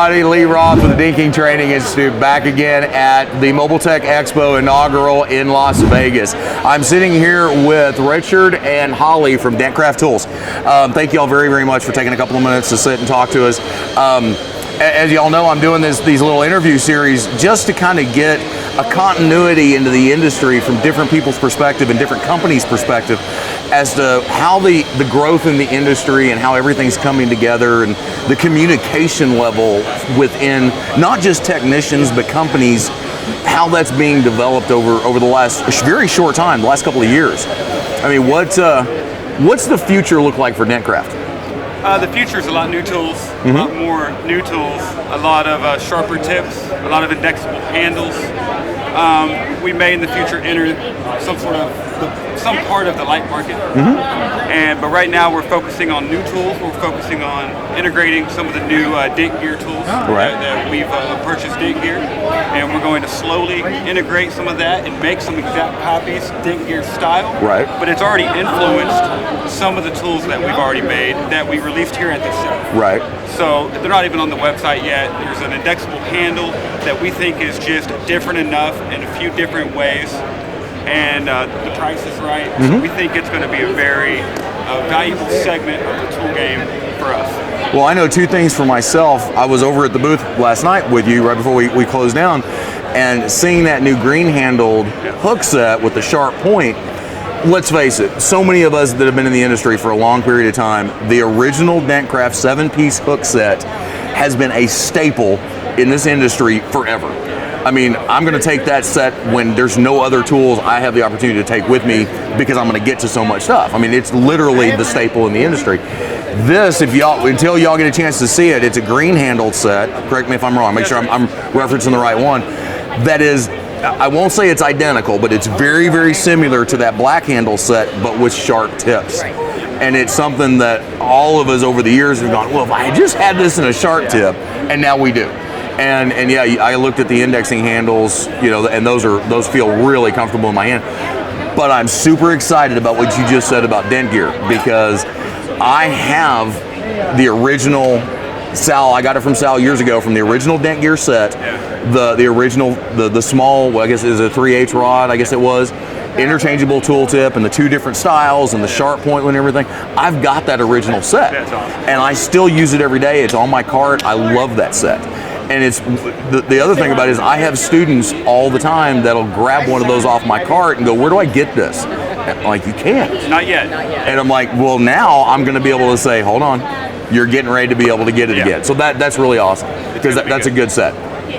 everybody. Lee Roth with the Dinking Training Institute back again at the Mobile Tech Expo inaugural in Las Vegas. I'm sitting here with Richard and Holly from DentCraft Tools. Thank you all very, very much for taking a couple of minutes to sit and talk to us. As y'all know, I'm doing these little interview series just to kind of get a continuity into the industry from different people's perspective and different companies' perspective as to how the growth in the industry and how everything's coming together and the communication level within not just technicians but companies, how that's being developed over the last very short time, the last couple of years. I mean, what's the future look like for DentCraft? The future is a lot of new tools, a lot more new tools, a lot of sharper tips, a lot of indexable handles. We may in the future enter some part of the light market, but right now we're focusing on new tools. We're focusing on integrating some of the new Dent gear tools that we've purchased Dent gear, and we're going to slowly integrate some of that and make some exact copies Dent gear style. Right. But it's already influenced some of the tools that we've already made that we released here at this show. Right. So they're not even on the website yet. There's an indexable handle that we think is just different enough in a few different ways, and the price is right. So we think it's going to be a very valuable segment of the tool game for us. Well, I know two things for myself. I was over at the booth last night with you right before we closed down, and seeing that new green-handled hook set with the sharp point. Let's face it, so many of us that have been in the industry for a long period of time, the original DentCraft 7-piece hook set has been a staple in this industry forever. I mean, I'm going to take that set when there's no other tools I have the opportunity to take with me because I'm going to get to so much stuff. I mean, it's literally the staple in the industry. This, until y'all get a chance to see it, it's a green-handled set. Correct me if I'm wrong. Make sure I'm referencing the right one. That is, I won't say it's identical, but it's very, very similar to that black handle set, but with sharp tips. Right. And it's something that all of us over the years have gone, well, if I had just had this in a sharp tip, and now we do. And yeah, I looked at the indexing handles, and those feel really comfortable in my hand. But I'm super excited about what you just said about Dent gear, because I have the original Sal. I got it from Sal years ago, from the original Dent gear set. The original, the small, well, I guess it was a 3/8 rod, I guess it was, interchangeable tooltip, and the two different styles and the sharp point and everything. I've got that original set, and I still use it every day. It's on my cart. I love that set. And it's the other thing about it is I have students all the time that'll grab one of those off my cart and go, where do I get this? And I'm like, you can't. Not yet. And I'm like, well, now I'm going to be able to say, hold on, you're getting ready to be able to get it again. So that's really awesome, because that's a good set.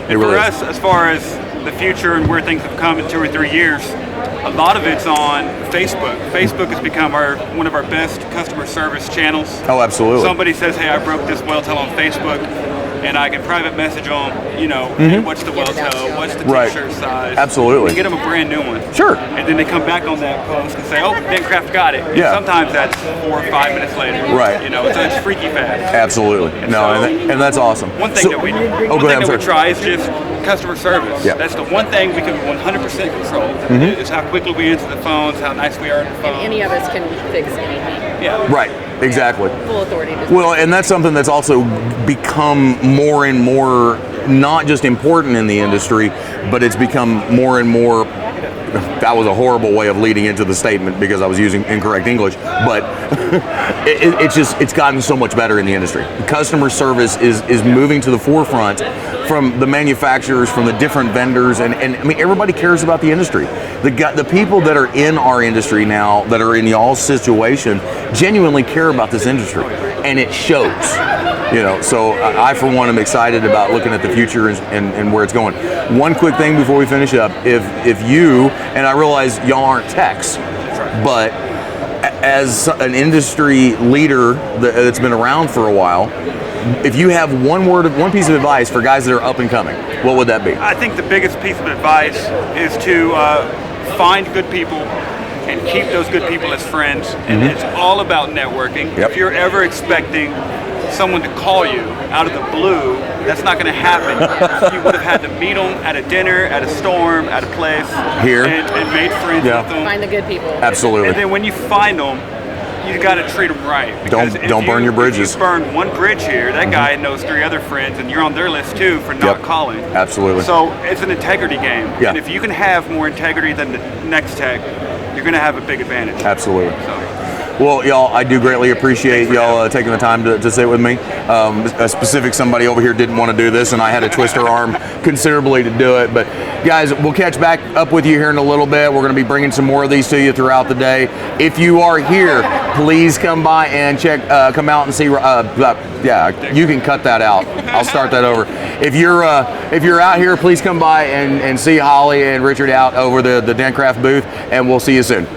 It really is. For us, as far as the future and where things have come in 2 or 3 years, a lot of it's on Facebook. Facebook has become one of our best customer service channels. Oh, absolutely. Somebody says, hey, I broke this well tail on Facebook, and I can private message them, hey, what's the well tail, what's the t-shirt size. Absolutely. And get them a brand new one. Sure. And then they come back on that post and say, oh, DentCraft got it. Yeah. Sometimes that's 4 or 5 minutes later. Right. It's freaky fast. Absolutely. And that's awesome. One thing that we try is just customer service. Yeah. That's the one thing we can 100% control. Is how quickly we answer the phones, how nice we are on the phone. And any of us can fix anything. Yeah. Right. Exactly. Full authority. Well, and that's something that's also become more and more not just important in the industry, but it's become more and more. That was a horrible way of leading into the statement because I was using incorrect English, but it's gotten so much better in the industry. Customer service is moving to the forefront from the manufacturers, from the different vendors, and I mean, everybody cares about the industry. The people that are in our industry now, that are in y'all's situation, genuinely care about this industry, and it shows. So I, for one, am excited about looking at the future and where it's going. One quick thing before we finish up, if you, and I realize y'all aren't techs, but as an industry leader that's been around for a while, if you have one piece of advice for guys that are up and coming, what would that be? I think the biggest piece of advice is to find good people and keep those good people as friends. And it's all about networking. If you're ever expecting someone to call you out of the blue, that's not going to happen. You would have had to meet them at a dinner, at a storm, at a place, here, and made friends with them. Find the good people. Absolutely. And then when you find them, you got to treat them right. Don't burn your bridges. If you burn one bridge here, that guy knows 3 other friends, and you're on their list too for not calling. Absolutely. So it's an integrity game. Yeah. And if you can have more integrity than the next tech, you're going to have a big advantage. Absolutely. So. Well, y'all, I do greatly appreciate y'all taking the time to sit with me. A specific somebody over here didn't want to do this, and I had to twist her arm considerably to do it. But guys, we'll catch back up with you here in a little bit. We're going to be bringing some more of these to you throughout the day. If you are here, please come by and come out and see. Yeah, you can cut that out. I'll start that over. If you're out here, please come by and see Holly and Richard out over the DentCraft booth, and we'll see you soon.